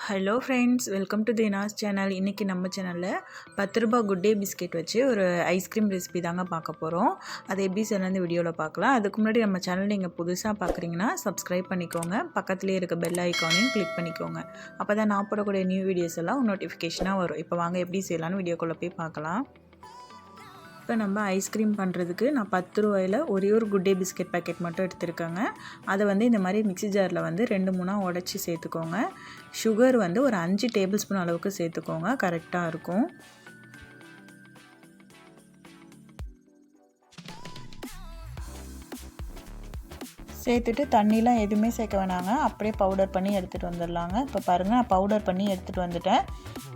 Hello friends, welcome to Dina's channel. இன்றைக்கி நம்ம சேனலில் 10 ரூபா குட் டே பிஸ்கெட் வச்சு ஒரு ஐஸ்கிரீம் ரெசிபி தாங்க பார்க்க போகிறோம். அது எப்படி செய்யணும்னு வீடியோவில் பார்க்கலாம். அதுக்கு முன்னாடி நம்ம சேனல் நீங்கள் புதுசாக பார்க்குறீங்கன்னா சப்ஸ்கிரைப் பண்ணிக்கோங்க. பக்கத்துலேயே இருக்க பெல் ஐக்கானையும் கிளிக் பண்ணிக்கோங்க. அப்போ தான் நான் போடக்கூடிய நியூ வீடியோஸ் எல்லாம் நோட்டிஃபிகேஷனாக வரும். இப்போ வாங்க எப்படி செய்யலான்னு வீடியோக்குள்ளே போய் பார்க்கலாம். இப்போ நம்ம ஐஸ்கிரீம் பண்ணுறதுக்கு நான் 10 ரூபாயில் ஒரே ஒரு குட் டே பிஸ்கெட் பேக்கெட் மட்டும் எடுத்துருக்கேங்க. அதை இந்த மாதிரி மிக்ஸி ஜாரில் 2-3 உடச்சி சேர்த்துக்கோங்க. சுகர் ஒரு 5 டேபிள் ஸ்பூன் அளவுக்கு சேர்த்துக்கோங்க, கரெக்டாக இருக்கும். சேர்த்துட்டு தண்ணிலாம் எதுவுமே சேர்க்க வேணாங்க, அப்படியே பவுடர் பண்ணி எடுத்துகிட்டு வந்துடலாங்க. இப்போ பாருங்கள், நான் பவுடர் பண்ணி எடுத்துகிட்டு வந்துட்டேன்.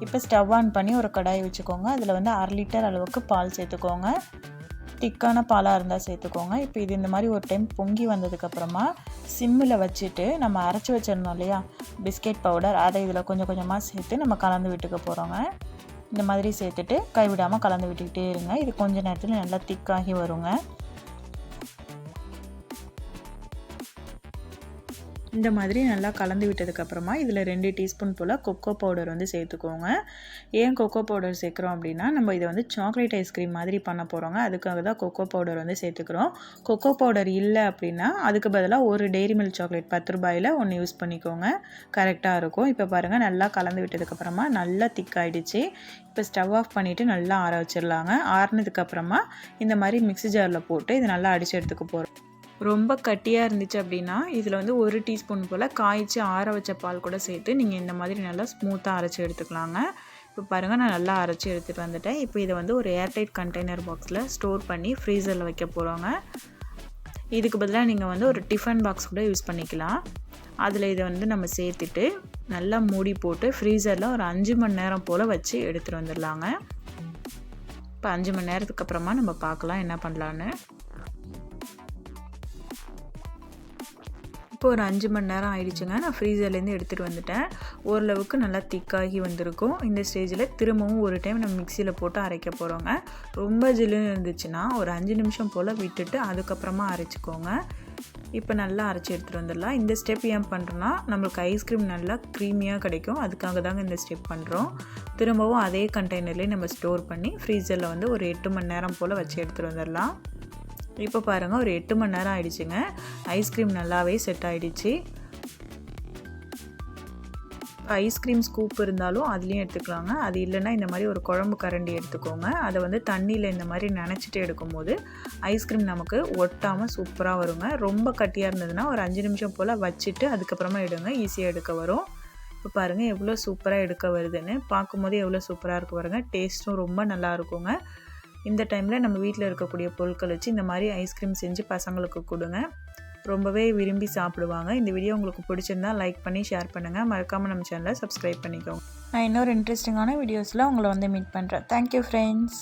இப்போ ஸ்டவ் ஆன் பண்ணி ஒரு கடாய் வச்சுக்கோங்க. அதில் 1/2 லிட்டர் அளவுக்கு பால் சேர்த்துக்கோங்க. திக்கான பாலாக இருந்தால் சேர்த்துக்கோங்க. இப்போ இது இந்த மாதிரி ஒரு டைம் பொங்கி வந்ததுக்கப்புறமா சிம்மில் வச்சுட்டு நம்ம அரைச்சி வச்சிருந்தோம் இல்லையா பிஸ்கெட் பவுடர், அதை இதில் கொஞ்சம் கொஞ்சமாக சேர்த்து நம்ம கலந்து விட்டுக்க போகிறோங்க. இந்த மாதிரி சேர்த்துட்டு கைவிடாமல் கலந்து விட்டுக்கிட்டே இருங்க. இது கொஞ்சம் நேரத்தில் நல்லா திக்காகி வருங்க. இந்த மாதிரி நல்லா கலந்து விட்டதுக்கப்புறமா இதில் 2 டீஸ்பூன் போல் கொக்கோ பவுடர் சேர்த்துக்கோங்க. ஏன் கொக்கோ பவுடர் சேர்க்குறோம் அப்படின்னா, நம்ம இதை சாக்லேட் ஐஸ்கிரீம் மாதிரி பண்ண போகிறோங்க. அதுக்காக தான் கொக்கோ பவுடர் சேர்த்துக்கிறோம். கொக்கோ பவுடர் இல்லை அப்படின்னா அதுக்கு பதிலாக ஒரு டெய்ரி மில்க் சாக்லேட் 10 ரூபாயில் ஒன்று யூஸ் பண்ணிக்கோங்க, கரெக்டாக இருக்கும். இப்போ பாருங்கள், நல்லா கலந்து விட்டதுக்கப்புறமா நல்லா திக்காயிடுச்சு. இப்போ ஸ்டவ் ஆஃப் பண்ணிவிட்டு நல்லா ஆற வச்சிடலாங்க. ஆறினதுக்கப்புறமா இந்த மாதிரி மிக்ஸி ஜாரில் போட்டு இது நல்லா அடித்து எடுத்துக்க போகிறோம். ரொம்ப கட்டியாக இருந்துச்சு அப்படின்னா இதில் 1 டீஸ்பூன் போல் காய்ச்சி ஆற வச்ச பால் கூட சேர்த்து நீங்கள் இந்த மாதிரி நல்லா ஸ்மூத்தாக அரைச்சி எடுத்துக்கலாங்க. இப்போ பாருங்கள், நான் நல்லா அரைச்சி எடுத்துகிட்டு வந்துட்டேன். இப்போ இதை ஒரு ஏர்டைட் கண்டெய்னர் பாக்ஸில் ஸ்டோர் பண்ணி ஃப்ரீசரில் வைக்க போகிறோங்க. இதுக்கு பதிலாக நீங்கள் ஒரு டிஃபன் பாக்ஸ் கூட யூஸ் பண்ணிக்கலாம். அதில் இதை நம்ம சேர்த்துட்டு நல்லா மூடி போட்டு ஃப்ரீசரில் ஒரு 5 மணி நேரம் போல் வச்சு எடுத்துகிட்டு வந்துடலாங்க. இப்போ 5 மணி நேரத்துக்கு அப்புறமா நம்ம பார்க்கலாம் என்ன பண்ணலான்னு. இப்போ ஒரு 5 மணி நேரம் ஆயிடுச்சுங்க. நான் ஃப்ரீசர்லேருந்து எடுத்துகிட்டு வந்துட்டேன். ஓரளவுக்கு நல்லா திக்காகி வந்திருக்கும். இந்த ஸ்டேஜில் திரும்பவும் ஒரு டைம் நம்ம மிக்சியில் போட்டு அரைக்க போகிறோங்க. ரொம்ப ஜில்லுன்னு இருந்துச்சுன்னா ஒரு 5 நிமிஷம் போல் விட்டுட்டு அதுக்கப்புறமா அரைச்சிக்கோங்க. இப்போ நல்லா அரைச்சி எடுத்துகிட்டு வந்துடலாம். இந்த ஸ்டெப் ஏன் பண்ணுறோன்னா, நம்மளுக்கு ஐஸ்கிரீம் நல்லா க்ரீமியாக கிடைக்கும். அதுக்காக தாங்க இந்த ஸ்டெப் பண்ணுறோம். திரும்பவும் அதே கண்டெய்னர்லேயே நம்ம ஸ்டோர் பண்ணி ஃப்ரீசரில் ஒரு 8 மணி நேரம் போல் வச்சு எடுத்துகிட்டு வந்துடலாம். இப்போ பாருங்கள், ஒரு 8 மணி நேரம் ஆயிடுச்சுங்க. ஐஸ்கிரீம் நல்லாவே செட் ஆகிடுச்சு. ஐஸ்கிரீம் ஸ்கூப் இருந்தாலும் அதுலேயும் எடுத்துக்கலாங்க. அது இல்லைன்னா இந்த மாதிரி ஒரு குழம்பு கரண்டி எடுத்துக்கோங்க. அதை தண்ணியில் இந்த மாதிரி நனைச்சிட்டு எடுக்கும்போது ஐஸ்கிரீம் நமக்கு ஒட்டாமல் சூப்பராக வருங்க. ரொம்ப கட்டியாக இருந்ததுன்னா ஒரு 5 நிமிஷம் போல் வச்சுட்டு அதுக்கப்புறமா எடுங்க, ஈஸியாக எடுக்க வரும். இப்போ பாருங்கள் எவ்வளோ சூப்பராக எடுக்க வருதுன்னு. பார்க்கும்போது எவ்வளோ சூப்பராக இருக்கு பாருங்கள். டேஸ்ட்டும் ரொம்ப நல்லா இருக்குங்க. இந்த டைமில் நம்ம வீட்டில் இருக்கக்கூடிய பொருட்கள் வச்சு இந்த மாதிரி ஐஸ்கிரீம் செஞ்சு பசங்களுக்கு கொடுங்க, ரொம்பவே விரும்பி சாப்பிடுவாங்க. இந்த வீடியோ உங்களுக்கு பிடிச்சிருந்தா லைக் பண்ணி ஷேர் பண்ணுங்கள். மறக்காமல் நம்ம சேனலை சப்ஸ்கிரைப் பண்ணிக்கோங்க. நான் இன்னொரு இன்ட்ரெஸ்டிங்கான வீடியோஸில் உங்களை மீட் பண்ணுறேன். Thank you friends.